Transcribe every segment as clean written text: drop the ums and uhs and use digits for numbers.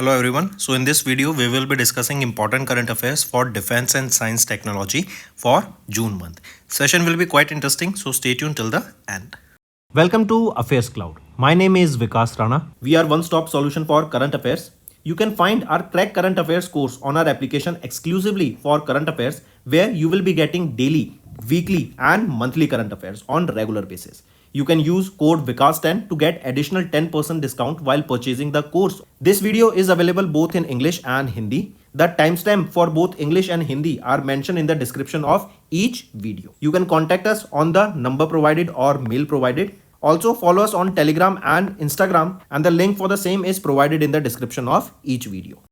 Hello everyone. So in this video, we will be discussing important current affairs for defense and science technology for June month. Session will be quite interesting, so stay tuned till the end. Welcome to AffairsCloud. My name is Vikas Rana. We are one-stop solution for current affairs. You can find our Crack Current Affairs course on our application exclusively for current affairs, where you will be getting daily, weekly and monthly current affairs on regular basis. You can use code VIKAS10 to get additional 10% discount while purchasing the course. This video is available both in English and Hindi. The timestamp for both English and Hindi are mentioned in the description of each video. You can contact us on the number provided or mail provided. Also follow us on Telegram and Instagram, and the link for the same is provided in the description of each video.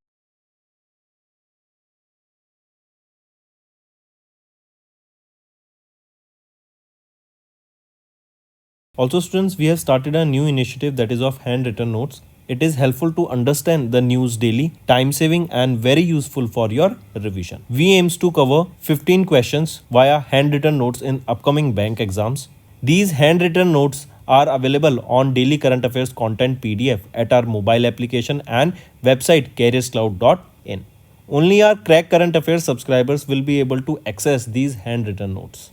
Also students, we have started a new initiative that is of handwritten notes. It is helpful to understand the news daily, time saving and very useful for your revision. We aims to cover 15 questions via handwritten notes in upcoming bank exams. These handwritten notes are available on daily current affairs content PDF at our mobile application and website careerscloud.in. Only our Crack Current Affairs subscribers will be able to access these handwritten notes.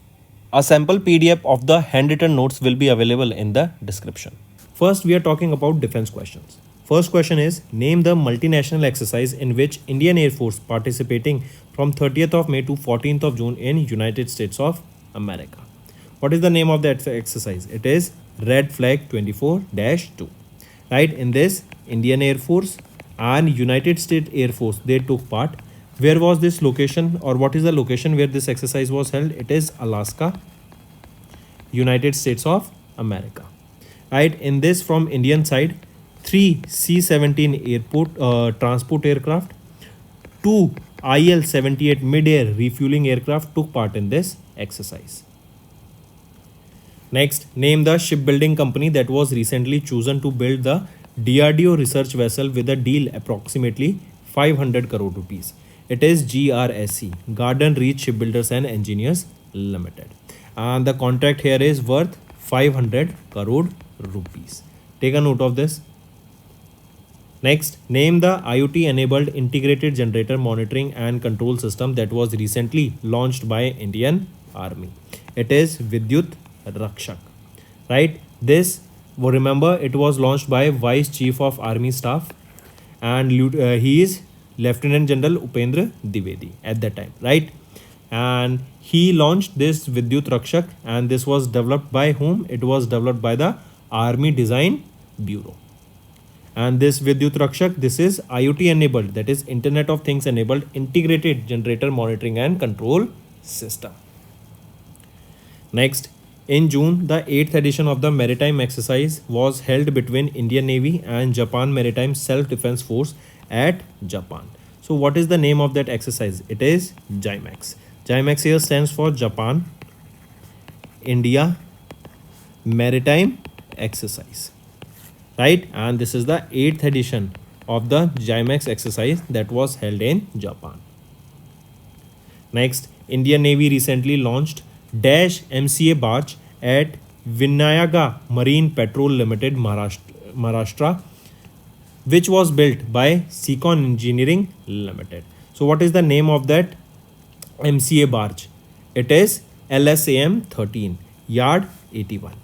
A sample PDF of the handwritten notes will be available in the description. First, we are talking about defense questions. First question is, name the multinational exercise in which Indian Air Force participating from 30th of May to 14th of June in United States of America. What is the name of that exercise? It is Red Flag 24-2. Right, in this Indian Air Force and United States Air Force, they took part. Where was this location, or what is the location where this exercise was held? It is Alaska, United States of America. Right, in this from Indian side, 3 C-17 airport transport aircraft, 2 IL-78 mid-air refueling aircraft took part in this exercise. Next, name the shipbuilding company that was recently chosen to build the DRDO research vessel with a deal approximately 500 crore rupees. It is GRSE, Garden Reach Shipbuilders and Engineers Limited. And the contract here is worth 500 crore rupees. Take a note of this. Next, name the IoT-enabled integrated generator monitoring and control system that was recently launched by Indian Army. It is Vidyut Rakshak. Right? This, remember, it was launched by Vice Chief of Army Staff, and he is Lieutenant General Upendra Dwivedi at that time, right? And he launched this Vidyut Rakshak, and this was developed by whom? It was developed by the Army Design Bureau. And this Vidyut Rakshak, this is IoT enabled, that is Internet of Things enabled integrated generator monitoring and control system. Next, in June, the 8th edition of the maritime exercise was held between Indian Navy and Japan Maritime Self-Defense Force at Japan. So what is the name of that exercise? It is JIMEX. JIMEX here stands for Japan India Maritime Exercise. Right? And this is the 8th edition of the JIMEX exercise that was held in Japan. Next, Indian Navy recently launched Dash MCA barge at Vinayaga Marine Petrol Limited, Maharashtra, which was built by Seacon Engineering Limited. So what is the name of that MCA barge? It is LSAM 13, Yard 81.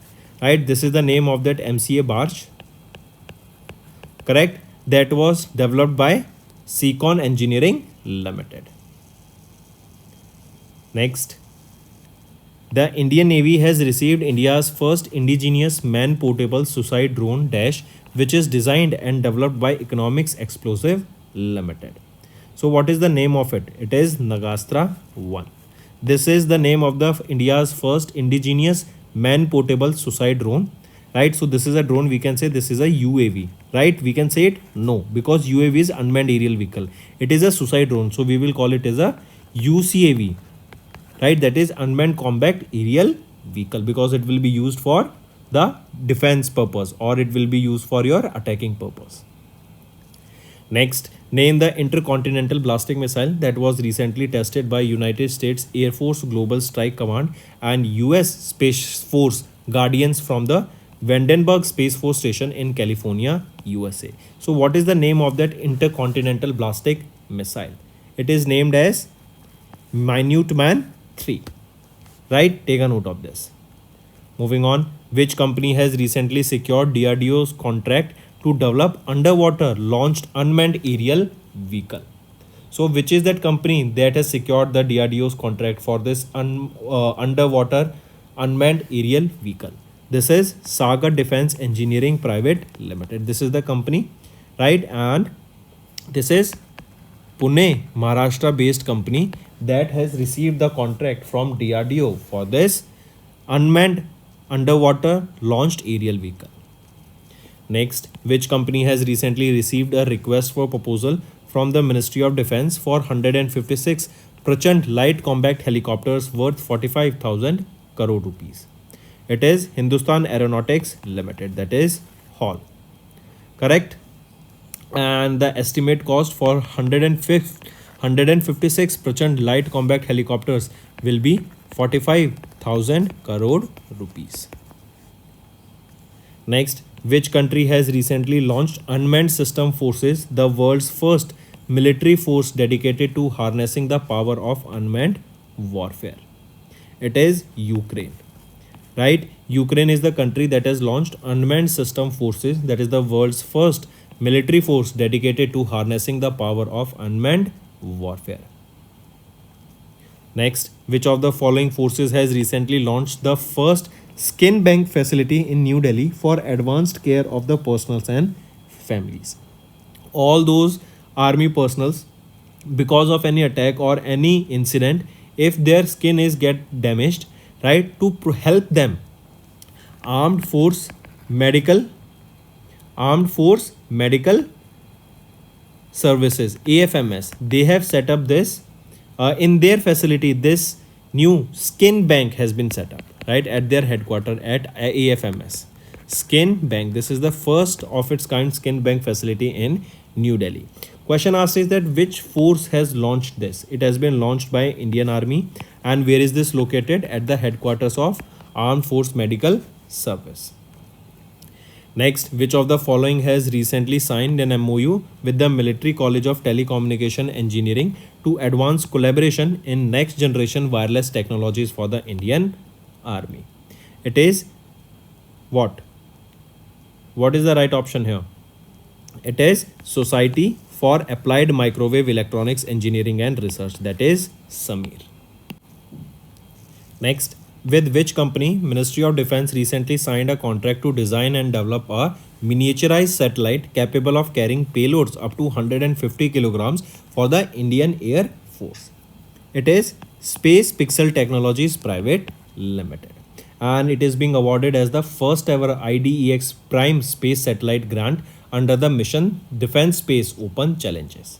Right, this is the name of that MCA barge. Correct, that was developed by Seacon Engineering Limited. Next, the Indian Navy has received India's first indigenous man-portable suicide drone Dash, which is designed and developed by Economics Explosive Limited. So what is the name of it? It is Nagastra 1. This is the name of the India's first indigenous man-portable suicide drone. Right, so this is a drone. We can say this is a UAV. Right, we can say it? No, because UAV is unmanned aerial vehicle. It is a suicide drone, so we will call it as a UCAV. Right, that is unmanned combat aerial vehicle, because it will be used for the defense purpose, or it will be used for your attacking purpose. Next, name the intercontinental ballistic missile that was recently tested by United States Air Force Global Strike Command and US Space Force Guardians from the Vandenberg Space Force Station in California, USA. So what is the name of that intercontinental ballistic missile? It is named as Minuteman 3. Right? Take a note of this. Moving on, which company has recently secured DRDO's contract to develop underwater launched unmanned aerial vehicle? So which is that company that has secured the DRDO's contract for this underwater unmanned aerial vehicle? This is Saga Defense Engineering Private Limited. This is the company, right? And this is Pune, Maharashtra based company that has received the contract from DRDO for this unmanned underwater launched aerial vehicle. Next, which company has recently received a request for proposal from the Ministry of Defense for 156 Prachand light combat helicopters worth 45,000 crore rupees? It is Hindustan Aeronautics Limited, that is HAL. Correct? And the estimate cost for 156 Prachand light combat helicopters will be 45,000 crore rupees. Next, which country has recently launched Unmanned System Forces, the world's first military force dedicated to harnessing the power of unmanned warfare? It is Ukraine. Right? Ukraine is the country that has launched Unmanned System Forces, that is the world's first military force dedicated to harnessing the power of unmanned warfare. Next, which of the following forces has recently launched the first skin bank facility in New Delhi for advanced care of the personals and families? All those army personals, because of any attack or any incident, if their skin is get damaged, right, to help them, armed force medical services, AFMS, they have set up this in their facility. This new skin bank has been set up, right, at their headquarters at AFMS. Skin bank, this is the first of its kind skin bank facility in New Delhi. Question asked is that which force has launched this? It has been launched by Indian Army. And where is this located? At the headquarters of Armed Force Medical Service. Next, which of the following has recently signed an MOU with the Military College of Telecommunication Engineering to advance collaboration in next generation wireless technologies for the Indian Army? It is what? What is the right option here? It is Society for Applied Microwave Electronics Engineering and Research, that is SAMEER. Next, with which company Ministry of Defense recently signed a contract to design and develop a miniaturized satellite capable of carrying payloads up to 150 kilograms for the Indian Air Force? It is Space Pixel Technologies Private Limited. And it is being awarded as the first ever IDEX Prime Space Satellite Grant under the Mission Defense Space Open Challenges.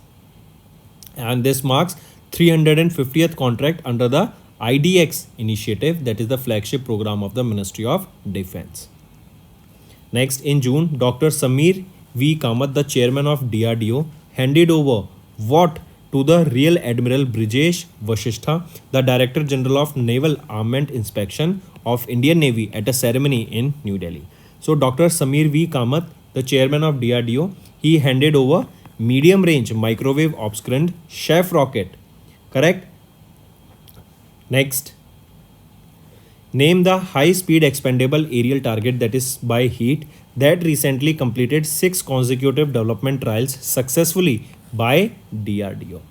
And this marks 350th contract under the IDX initiative, that is the flagship program of the Ministry of Defense. Next, in June, Dr. Sameer V. Kamath, the chairman of DRDO, handed over what to the Rear Admiral Brijesh Vasishtha, the Director General of Naval Armament Inspection of Indian Navy, at a ceremony in New Delhi. So Dr. Sameer V. Kamath, the chairman of DRDO, he handed over medium range microwave obscured chef rocket. Correct? Next, name the high-speed expandable aerial target, that is by heat, that recently completed 6 consecutive development trials successfully by DRDO.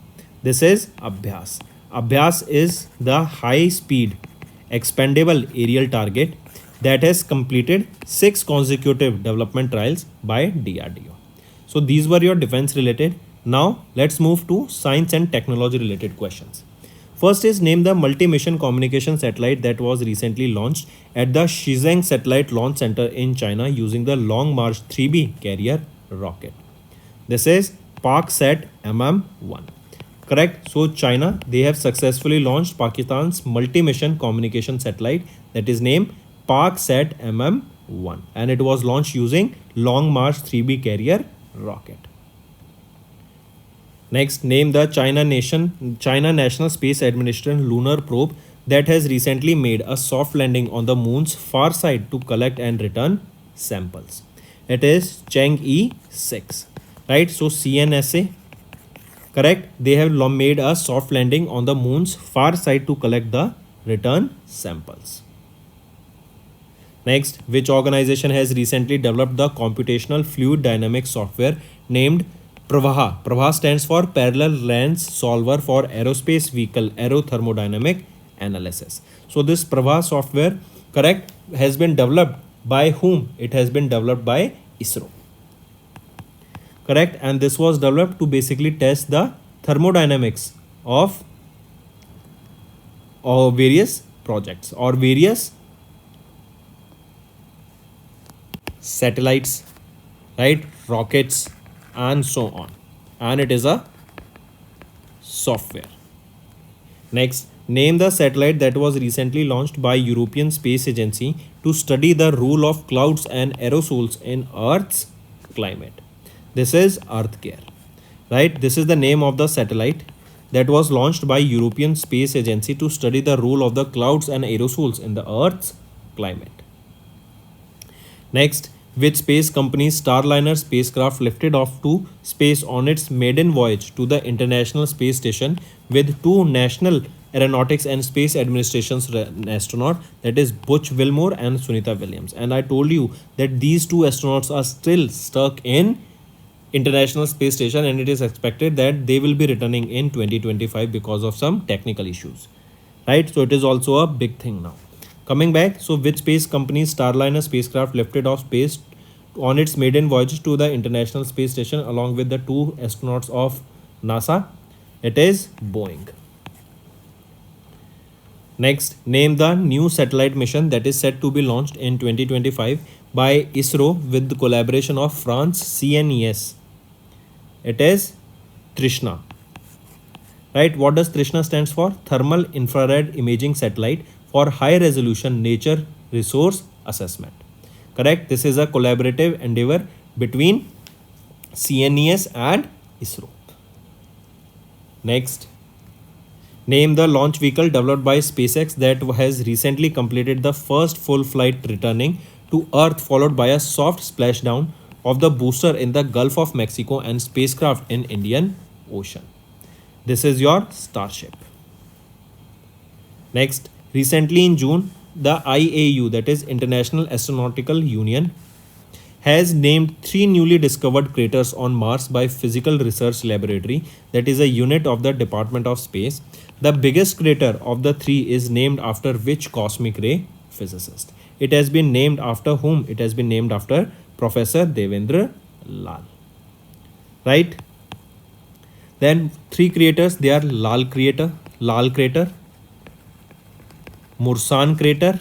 This is Abhyas. Abhyas is the high-speed expandable aerial target that has completed 6 consecutive development trials by DRDO. So these were your defense related. Now let's move to science and technology related questions. First is name the multi-mission communication satellite that was recently launched at the Shenzhen Satellite Launch Center in China using the Long March 3B carrier rocket. This is ParkSat MM1. Correct? So China, they have successfully launched Pakistan's multi-mission communication satellite that is named ParkSat MM1, and it was launched using Long March 3B carrier rocket. Next, name the China National Space Administration lunar probe that has recently made a soft landing on the moon's far side to collect and return samples. It is Chang'e 6, right? So CNSA, correct? They have made a soft landing on the moon's far side to collect the return samples. Next, which organization has recently developed the computational fluid dynamics software named Pravaha? Pravaha stands for Parallel Lens Solver for Aerospace Vehicle Aerothermodynamic Analysis. So this Pravaha software, correct, has been developed by whom? It has been developed by ISRO. Correct, and this was developed to basically test the thermodynamics of various projects or various satellites, right, rockets and so on, and it is a software. Next, name the satellite that was recently launched by European Space Agency to study the role of clouds and aerosols in Earth's climate. This is EarthCare, right? This is the name of the satellite that was launched by European Space Agency to study the role of the clouds and aerosols in the Earth's climate. Next, which space company's Starliner spacecraft lifted off to space on its maiden voyage to the International Space Station with two National Aeronautics and Space Administration's astronauts, that is Butch Wilmore and Sunita Williams. And I told you that these two astronauts are still stuck in International Space Station, and it is expected that they will be returning in 2025 because of some technical issues, right? So it is also a big thing now. Coming back, so which space company's Starliner spacecraft lifted off space on its maiden voyage to the International Space Station along with the two astronauts of NASA? It is Boeing. Next, name the new satellite mission that is set to be launched in 2025 by ISRO with the collaboration of France CNES. It is Trishna. Right? What does Trishna stands for? Thermal Infrared Imaging Satellite for High Resolution Nature Resource Assessment. Correct? This is a collaborative endeavor between CNES and ISRO. Next, name the launch vehicle developed by SpaceX that has recently completed the first full flight returning to Earth, followed by a soft splashdown of the booster in the Gulf of Mexico and spacecraft in Indian Ocean. This is your Starship. Next, recently in June, the IAU, that is International Astronautical Union, has named 3 newly discovered craters on Mars by Physical Research Laboratory, that is a unit of the Department of Space. The biggest crater of the 3 is named after which cosmic ray physicist? It has been named after whom? It has been named after Professor Devendra Lal. Right? Then 3 craters, they are Lal crater, Mursan crater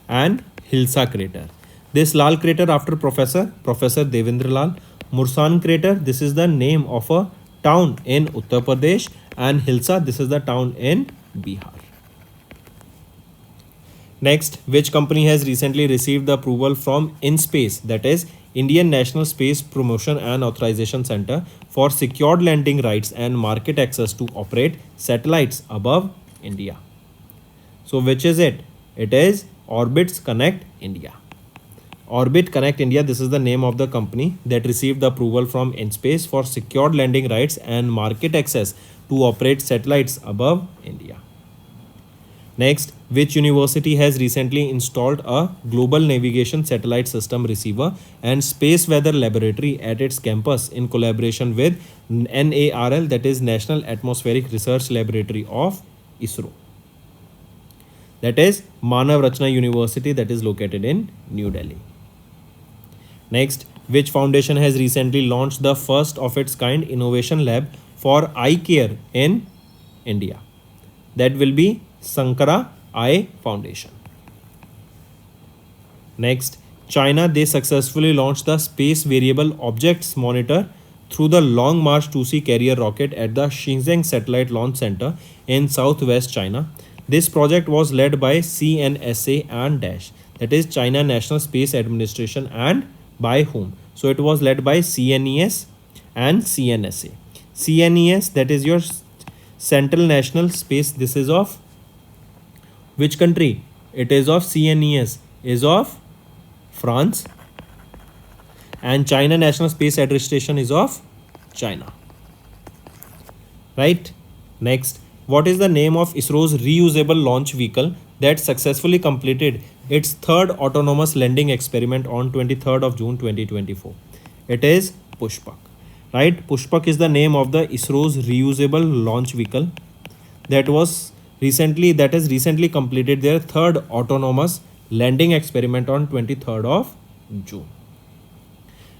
and Hilsa crater. This Lal crater after Professor Devendra Lal. Mursan crater, this is the name of a town in Uttar Pradesh, and Hilsa, this is the town in Bihar. Next, which company has recently received the approval from InSpace, that is Indian National Space Promotion and Authorization Center, for secured landing rights and market access to operate satellites above India? So which is it? It is Orbits Connect India. Orbit Connect India, this is the name of the company that received the approval from InSpace for secured landing rights and market access to operate satellites above India. Next, which university has recently installed a global navigation satellite system receiver and space weather laboratory at its campus in collaboration with NARL, that is National Atmospheric Research Laboratory of ISRO? That is Manav Rachna University, that is located in New Delhi. Next, which foundation has recently launched the first of its kind innovation lab for eye care in India? That will be Sankara Eye Foundation. Next, China, they successfully launched the Space Variable Objects Monitor through the Long March 2C carrier rocket at the Shenzhen Satellite Launch Center in southwest China. This project was led by CNSA and DASH, that is China National Space Administration, and by whom? So it was led by CNES and CNSA. CNES, that is your Central National Space. This is of which country? It is of CNES, is of France, and China National Space Administration is of China. Right? Next, what is the name of ISRO's reusable launch vehicle that successfully completed its third autonomous landing experiment on 23rd of June 2024? It is Pushpak. Right? Pushpak is the name of the ISRO's reusable launch vehicle that has recently completed their third autonomous landing experiment on 23rd of June.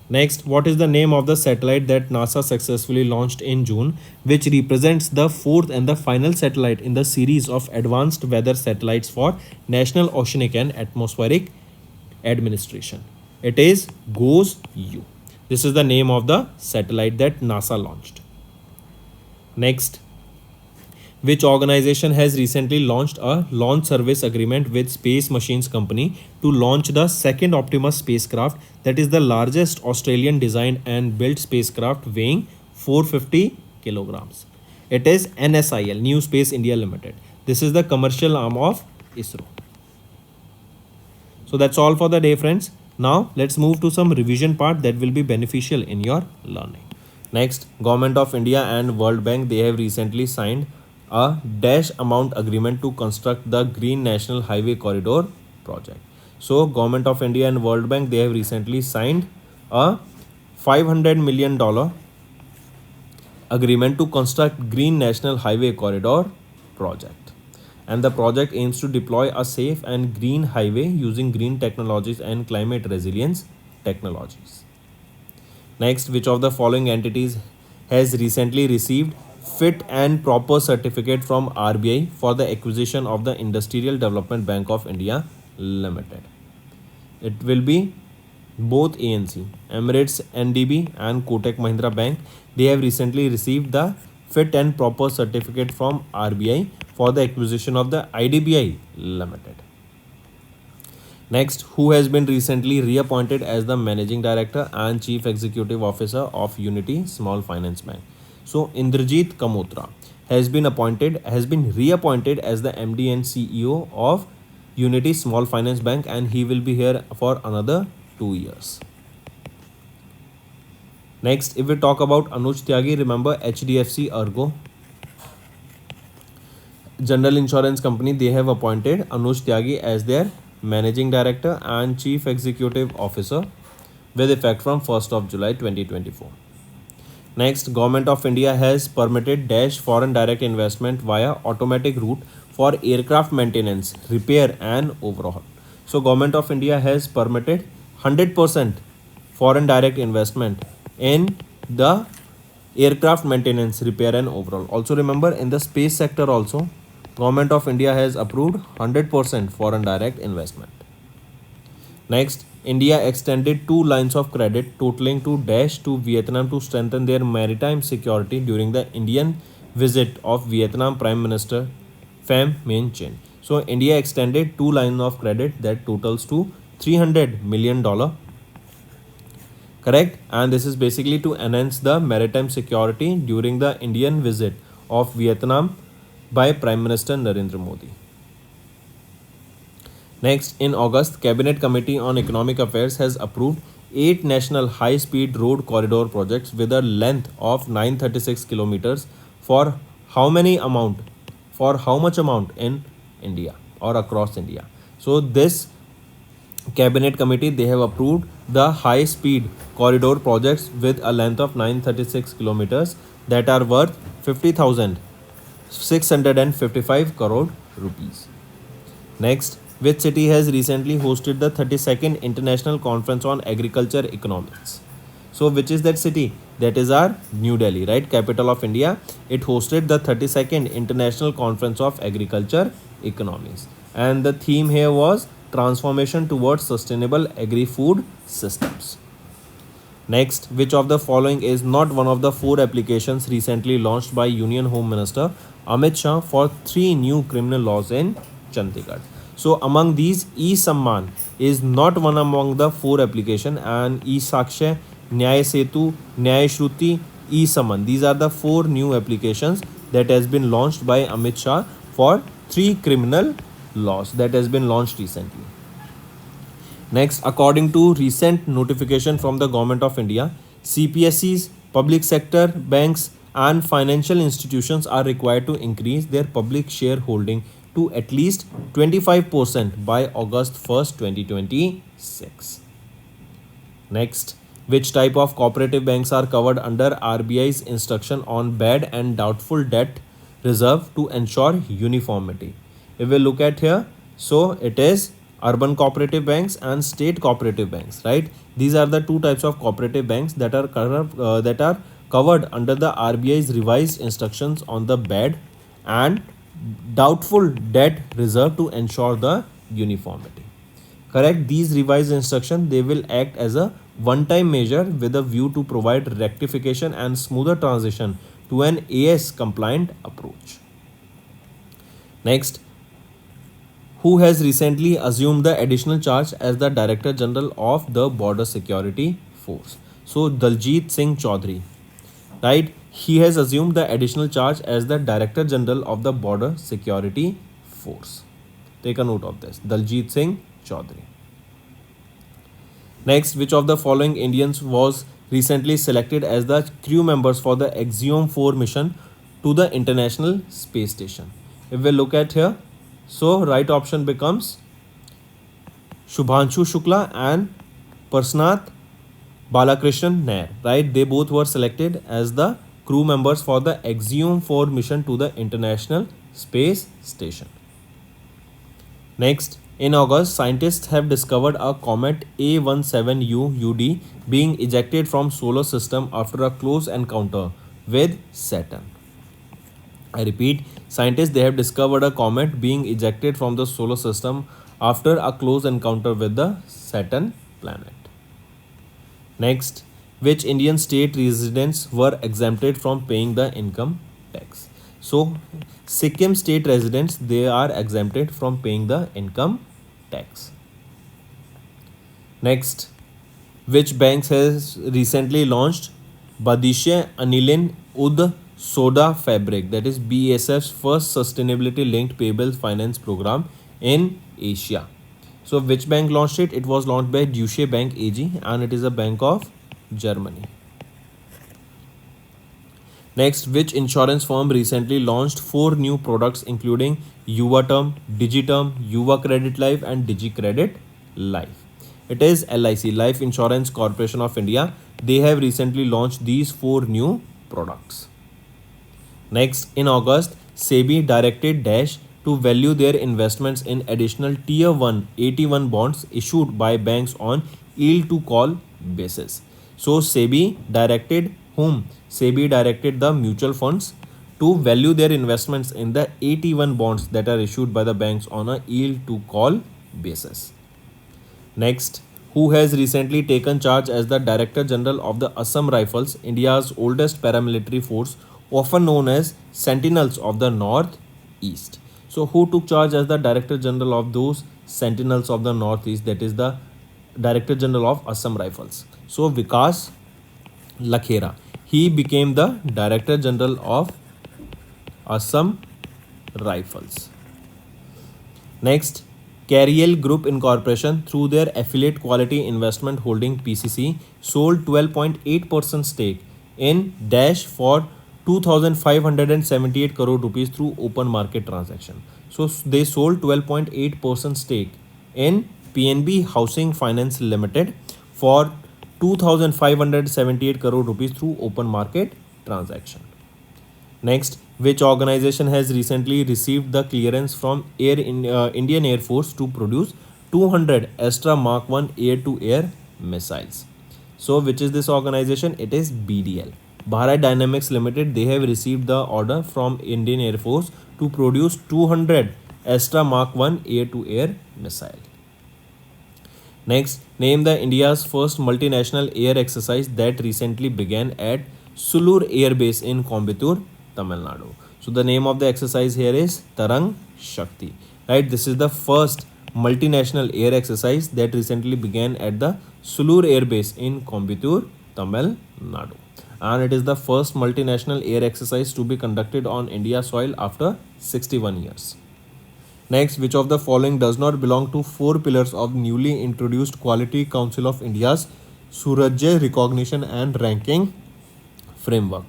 Next, what is the name of the satellite that NASA successfully launched in June, which represents the fourth and the final satellite in the series of advanced weather satellites for National Oceanic and Atmospheric Administration? It is GOES-U. This is the name of the satellite that NASA launched. Next, which organization has recently launched a launch service agreement with Space Machines Company to launch the second Optimus spacecraft, that is the largest Australian designed and built spacecraft weighing 450 kilograms. It is NSIL, New Space India Limited. This is the commercial arm of ISRO. So that's all for the day, friends. Now let's move to some revision part that will be beneficial in your learning. Next, Government of India and World Bank, they have recently signed a dash amount agreement to construct the Green National Highway Corridor project. So Government of India and World Bank, they have recently signed a $500 million agreement to construct Green National Highway Corridor project. And the project aims to deploy a safe and green highway using green technologies and climate resilience technologies. Next, which of the following entities has recently received fit and proper certificate from RBI for the acquisition of the Industrial Development Bank of India Limited? It will be both ANC, Emirates NDB and Kotak Mahindra Bank. They have recently received the fit and proper certificate from RBI for the acquisition of the IDBI Limited. Next, who has been recently reappointed as the Managing Director and Chief Executive Officer of Unity Small Finance Bank? So Indrajit Kamotra has been reappointed as the MD and CEO of Unity Small Finance Bank, and he will be here for another 2 years. Next, if we talk about Anuj Tyagi, remember HDFC Ergo General Insurance Company, they have appointed Anuj Tyagi as their Managing Director and Chief Executive Officer with effect from 1st of July 2024. Next, Government of India has permitted dash foreign direct investment via automatic route for aircraft maintenance, repair and overhaul. So Government of India has permitted 100% foreign direct investment in the aircraft maintenance, repair and overhaul. Also remember, in the space sector also, Government of India has approved 100% foreign direct investment. Next, India extended 2 lines of credit totaling to dash to Vietnam to strengthen their maritime security during the Indian visit of Vietnam Prime Minister Pham Minh Chinh. So India extended 2 lines of credit that totals to $300 million. Correct? And this is basically to enhance the maritime security during the Indian visit of Vietnam by Prime Minister Narendra Modi. Next, in August, Cabinet Committee on Economic Affairs has approved 8 national high-speed road corridor projects with a length of 936 kilometers for how much amount in India or across India. So this Cabinet Committee, they have approved the high-speed corridor projects with a length of 936 kilometers that are worth 50,655 crore rupees. Next, which city has recently hosted the 32nd International Conference on Agriculture Economics? So which is that city? That is our New Delhi, right? Capital of India. It hosted the 32nd International Conference of Agriculture Economics. And the theme here was transformation towards sustainable agri-food systems. Next, which of the following is not one of the 4 applications recently launched by Union Home Minister Amit Shah for 3 new criminal laws in Chandigarh? So among these, E-Samman is not one among the 4 applications, and E-Sakshay, Nyay Setu, Nyay Shruti, E-Samman. These are the 4 new applications that has been launched by Amit Shah for 3 criminal laws that has been launched recently. Next, according to recent notification from the Government of India, CPSEs, public sector banks and financial institutions are required to increase their public shareholding to at least 25% by August 1st, 2026. Next, which type of cooperative banks are covered under RBI's instruction on bad and doubtful debt reserve to ensure uniformity? If we look at here, so it is urban cooperative banks and state cooperative banks, right? These are the two types of cooperative banks that are covered under the RBI's revised instructions on the bad and doubtful debt reserve to ensure the uniformity. Correct, these revised instructions, they will act as a one time measure with a view to provide rectification and smoother transition to an AS compliant approach. Next, who has recently assumed the additional charge as the Director General of the Border Security Force? So Daljit Singh Chaudhary, right? He has assumed the additional charge as the Director General of the Border Security Force. Take a note of this, Daljit Singh Chaudhary. Next, which of the following Indians was recently selected as the crew members for the Axiom 4 mission to the International Space Station? If we look at here, so right option becomes Shubhanshu Shukla and Parsnath Balakrishnan Nair, right? They both were selected as the crew members for the Axiom 4 mission to the International Space Station. Next, in August, scientists have discovered a comet A17UUD being ejected from solar system after a close encounter with Saturn. I repeat, scientists, they have discovered a comet being ejected from the solar system after a close encounter with the Saturn planet. Next, which Indian state residents were exempted from paying the income tax? So, Sikkim state residents, they are exempted from paying the income tax. Next, which banks has recently launched Badishe Anilin Ud Soda Fabric, that is BSF's first sustainability linked payable finance program in Asia? So which bank launched it? It was launched by Deutsche Bank AG and it is a bank of Germany. Next, which insurance firm recently launched 4 new products including Yuva Term, Digiterm, Yuva Credit Life and DigiCredit Life? It is LIC, Life Insurance Corporation of India. They have recently launched these 4 new products. Next, in August, SEBI directed Dash to value their investments in additional Tier 1 AT1 bonds issued by banks on yield to call basis. So SEBI directed whom? SEBI directed the mutual funds to value their investments in the AT1 bonds that are issued by the banks on a yield to call basis. Next, who has recently taken charge as the Director General of the Assam Rifles, India's oldest paramilitary force, often known as Sentinels of the North East? So who took charge as the Director General of those Sentinels of the Northeast, that is the Director General of Assam Rifles? So Vikas Lakhera, he became the Director General of Assam Rifles. Next, Carriel Group Incorporation through their affiliate Quality Investment Holding PCC sold 12.8% stake in Dash for 2,578 crore rupees through open market transaction. So they sold 12.8% stake in PNB Housing Finance Limited for 2,578 crore rupees through open market transaction. Next, which organization has recently received the clearance from Indian Air Force to produce 200 Astra Mark 1 air-to-air missiles? So which is this organization? It is BDL. Bharat Dynamics Limited, they have received the order from Indian Air Force to produce 200 Astra Mark 1 air-to-air missile. Next, name the India's first multinational air exercise that recently began at Sulur Air Base in Coimbatore, Tamil Nadu. So the name of the exercise here is Tarang Shakti. Right, this is the first multinational air exercise that recently began at the Sulur Air Base in Coimbatore, Tamil Nadu. And it is the first multinational air exercise to be conducted on India soil after 61 years. Next, which of the following does not belong to four pillars of newly introduced Quality Council of India's Surajya Recognition and Ranking Framework?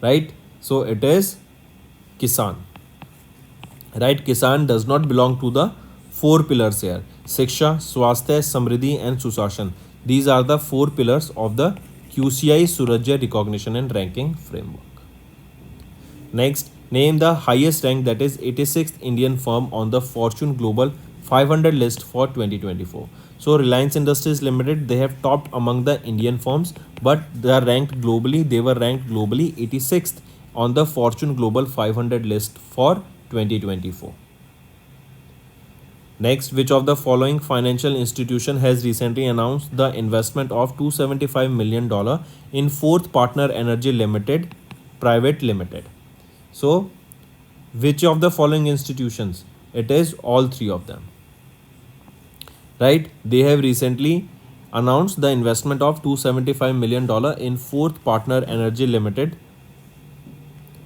Right? So it is Kisan. Right? Kisan does not belong to the four pillars here. Shiksha, Swasthya, Samriddhi and Susashan. These are the four pillars of the QCI Surajya Recognition and Ranking Framework. Next, name the highest rank, that is 86th Indian firm on the Fortune Global 500 list for 2024. So Reliance Industries Limited, they have topped among the Indian firms, but they are ranked globally. They were ranked globally 86th on the Fortune Global 500 list for 2024. Next, which of the following financial institution has recently announced the investment of $275 million in Fourth Partner Energy Limited Private Limited? So, which of the following institutions? It is all three of them. Right? They have recently announced the investment of $275 million in Fourth Partner Energy Limited.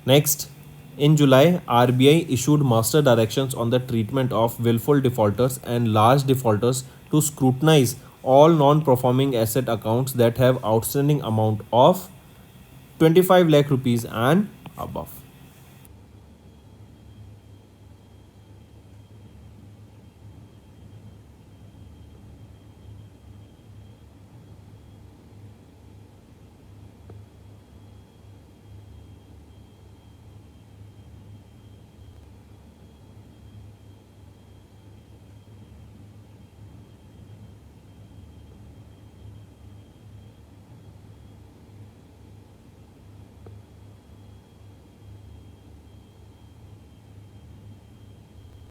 Next, in July, RBI issued master directions on the treatment of willful defaulters and large defaulters to scrutinize all non-performing asset accounts that have outstanding amount of 25 lakh rupees and above.